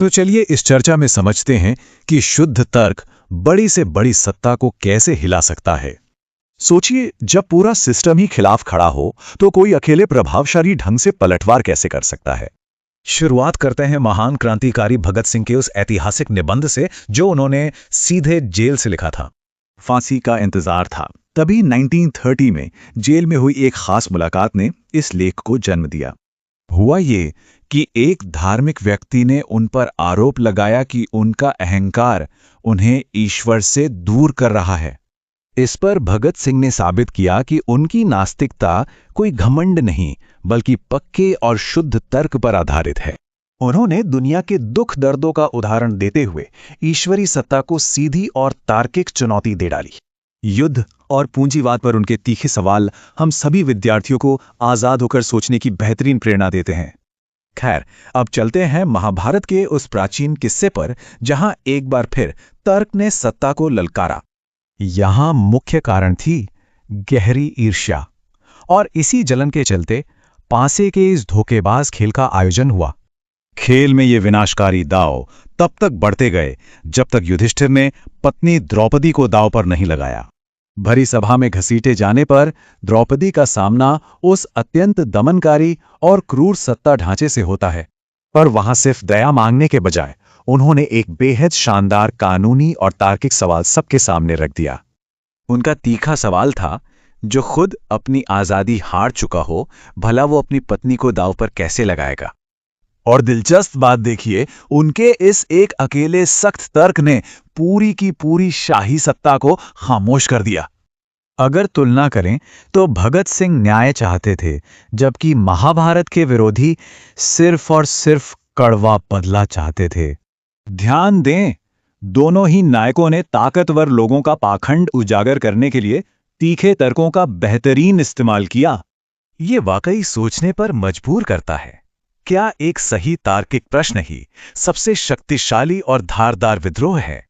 तो चलिए इस चर्चा में समझते हैं कि शुद्ध तर्क बड़ी से बड़ी सत्ता को कैसे हिला सकता है। सोचिए, जब पूरा सिस्टम ही खिलाफ खड़ा हो तो कोई अकेले प्रभावशाली ढंग से पलटवार कैसे कर सकता है। शुरुआत करते हैं महान क्रांतिकारी भगत सिंह के उस ऐतिहासिक निबंध से जो उन्होंने सीधे जेल से लिखा था। फांसी का इंतजार था, तभी 1930 में जेल में हुई एक खास मुलाकात ने इस लेख को जन्म दिया। हुआ ये कि एक धार्मिक व्यक्ति ने उन पर आरोप लगाया कि उनका अहंकार उन्हें ईश्वर से दूर कर रहा है। इस पर भगत सिंह ने साबित किया कि उनकी नास्तिकता कोई घमंड नहीं बल्कि पक्के और शुद्ध तर्क पर आधारित है। उन्होंने दुनिया के दुख दर्दों का उदाहरण देते हुए ईश्वरी सत्ता को सीधी और तार्किक चुनौती दे डाली। युद्ध और पूंजीवाद पर उनके तीखे सवाल हम सभी विद्यार्थियों को आजाद होकर सोचने की बेहतरीन प्रेरणा देते हैं। खैर, अब चलते हैं महाभारत के उस प्राचीन किस्से पर जहां एक बार फिर तर्क ने सत्ता को ललकारा। यहां मुख्य कारण थी गहरी ईर्ष्या, और इसी जलन के चलते पासे के इस धोखेबाज खेल का आयोजन हुआ। खेल में ये विनाशकारी दांव तब तक बढ़ते गए जब तक युधिष्ठिर ने पत्नी द्रौपदी को दांव पर नहीं लगाया। भरी सभा में घसीटे जाने पर द्रौपदी का सामना उस अत्यंत दमनकारी और क्रूर सत्ता ढांचे से होता है, पर वहां सिर्फ दया मांगने के बजाय उन्होंने एक बेहद शानदार कानूनी और तार्किक सवाल सबके सामने रख दिया। उनका तीखा सवाल था, जो खुद अपनी आजादी हार चुका हो, भला वो अपनी पत्नी को दांव पर कैसे लगाएगा। और दिलचस्प बात देखिए, उनके इस एक अकेले सख्त तर्क ने पूरी की पूरी शाही सत्ता को खामोश कर दिया। अगर तुलना करें तो भगत सिंह न्याय चाहते थे, जबकि महाभारत के विरोधी सिर्फ और सिर्फ कड़वा बदला चाहते थे। ध्यान दें, दोनों ही नायकों ने ताकतवर लोगों का पाखंड उजागर करने के लिए तीखे तर्कों का बेहतरीन इस्तेमाल किया। ये वाकई सोचने पर मजबूर करता है। क्या एक सही तार्किक प्रश्न ही सबसे शक्तिशाली और धारदार विद्रोह है?